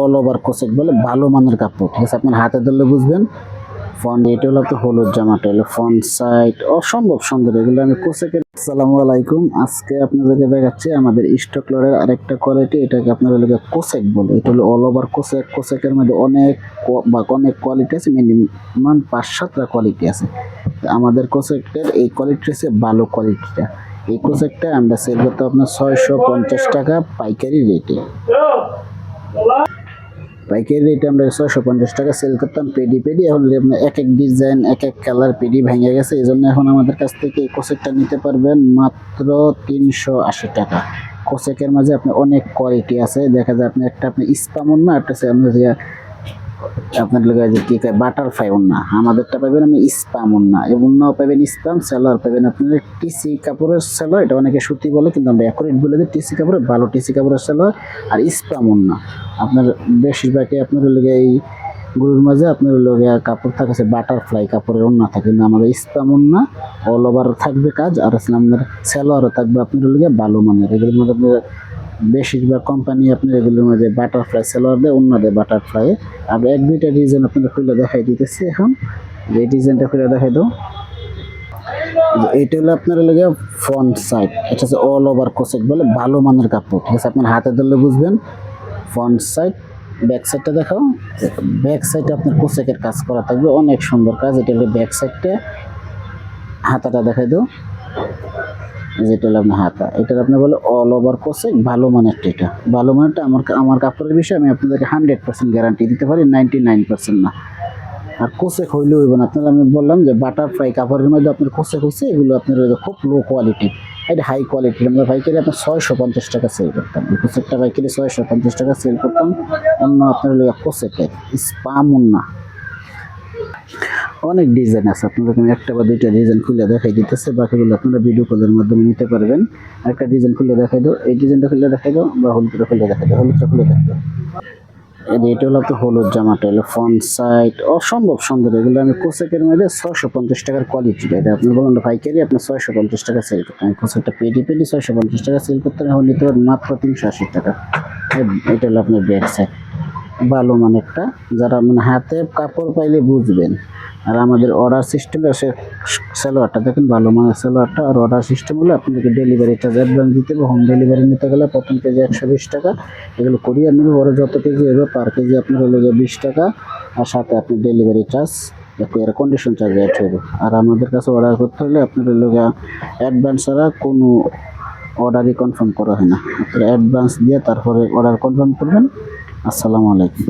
All over cosec বলে, ভালো মানের কাপড়। ঠিক আছে, আপনার হাতে ধরলে বুঝবেন। ফন্ট এটা হলো আপনার হলুদ জামাটা, হলো ফ্রন্ট সাইড অসম্ভব সুন্দর। এগুলো আমি কোসেকের। আসসালামু আলাইকুম, আজকে আপনাদেরকে দেখাচ্ছি আমাদের স্টক লটের আরেকটা কোয়ালিটি। এটাকে আপনার হলো কোসেক বলে। এটা হলো অল ওভার কোসেক। কোসেকের মধ্যে অনেক কোয়ালিটি আছে, মিনিমাম 5-7টা কোয়ালিটি আছে। আমাদের কোসেকের এই কোয়ালিটি হচ্ছে ভালো কোয়ালিটিটা। এই কোসেকটা আমরা সেল করতে আপনার 650 টাকা পাইকারি রেটে। পাইকারি রেটে আমরা 650 টাকা সেল করতাম পেডি। এখন আপনার এক এক ডিজাইন, এক এক কালার পেডি ভেঙে গেছে, এই জন্য এখন আমাদের কাছ থেকে এই কোসেকটা নিতে পারবেন মাত্র 380 টাকা। কোসেকের মাঝে আপনি অনেক কোয়ালিটি আছে। দেখা যায় আপনি স্পামন না, একটা আপনার লোক কি কয় বাটারফ্লাই ওন্না, আমাদেরটা পাবেন আপনি স্পাম ওন্না। এবং ওন্নাও পাবেন স্পাম, সেলার পাবেন আপনার টিসি কাপড়ের সেলার। এটা অনেকে সুতি বলে, কিন্তু আমরা অ্যাকুরেট বলে দিই টিসি কাপড়ের, ভালো টিসি কাপড়ের সেলার। আর স্পাম ওন্না আপনার বেশিরভাগই আপনার লোকে এই গরুর মাঝে আপনার লোকে কাপড় থাকে বাটারফ্লাই কাপড়ের ওন্না থাকে, কিন্তু আমাদের স্পাম ওন্না অল ওভার থাকবে কাজ। আর আসলে আপনার সেলোয়ারও থাকবে আপনার লোকে ভালো মানের। এগুলোর মধ্যে আপনার বেশিরভাগ কোম্পানি আপনার এগুলোর মধ্যে বাটারফ্লাই সেলোয়ার দেয়, অন্য দেয় বাটারফ্লাই। আর এক দুইটা ডিজাইন আপনাদের খুলে দেখাই দিতেছি। এখন যে ডিজাইনটা খুলে দেখাই দাও, এইটা হলো আপনার লাগে ফ্রন্ট সাইড। এটা হচ্ছে অল ওভার কোসেক বলে, ভালো মানের কাপড়। ঠিক আছে, আপনার হাতে ধরলে বুঝবেন। ফ্রন্ট সাইড, ব্যাক সাইডটা দেখাও। ব্যাক সাইডে আপনার কোসেকের কাজ করা থাকবে, অনেক সুন্দর কাজ। এটা হলো ব্যাক সাইডটা। হাতাটা দেখাই দাও, যেটা হলো আপনার হাতা। এটার আপনি বলে অল ওভার কোসেক, ভালো মানেরটা। এটা ভালো মানেরটা আমার কাপড়ের বিষয়ে আমি আপনাদেরকে 100% গ্যারান্টি দিতে পারি, 99% না। আর কোসেক হইলে হইব না। আপনার আমি বললাম যে বাটারফ্লাই কাপড়ের মধ্যে আপনার কোসেক হচ্ছে, এগুলো আপনার খুব লো কোয়ালিটি। এটা হাই কোয়ালিটির। আমরা পাইকারি আপনার 650 টাকা সেল করতাম। এই কোসেকটা পাইকারি 650 টাকা সেল করতাম। অন্য আপনার কোসেকের স্পাম না, অনেক ডিজাইন আছে। আপনাদের আমি একটা বা দুইটা ডিজাইন খুলে দেখাই দিতেছে, বাকিগুলো আপনারা ভিডিও কলের মাধ্যমে নিতে পারবেন। একটা ডিজাইন খুলে দেখাই দাও, এই ডিজাইনটা খুলে দেখাই দাও, বা হলুদটা খুলে দেখাই দাও, হলুদটা খুলে দেখাই দাও। এটা হলো আপনার হলুদ জামাটা, হলো ফ্রন্ট সাইড অসম্ভব সুন্দর। এগুলো আমি কোসেকের মধ্যে 650 টাকার কোয়ালিটি। এটা আপনি বলুন পাইকারি আপনার 650 টাকা সেল করতে। আমি কোসেকটা পেডি 650 টাকা সেল করতে, এখন নিতে পারেন মাত্র 380 টাকা। এটা হলো আপনার ব্যাক সাইড, ভালো মানেরটা। যারা মানে হাতে কাপড় পাইলে বুঝবেন। আর আমাদের অর্ডার সিস্টেম আছে, সালোয়ারটা দেখেন ভালো মানের সালোয়ারটা। আর অর্ডার সিস্টেম হলে আপনাদেরকে ডেলিভারি চার্জ অ্যাডভান্স দিতে হবে। হোম ডেলিভারি নিতে গেলে প্রথম কেজি 120 টাকা, এগুলো কুরিয়ার নেবে। বড় যত কেজি হবে পার কেজি আপনার হলো 20 টাকা, আর সাথে আপনি ডেলিভারি চার্জ এর কন্ডিশন চার্জ অ্যাড হবে। আর আমাদের কাছে অর্ডার করতে হলে আপনার হলো অ্যাডভান্স ছাড়া কোনো অর্ডারই কনফার্ম করা হয় না। আপনারা অ্যাডভান্স দিয়ে তারপরে অর্ডার কনফার্ম করবেন। আসসালামু আলাইকুম।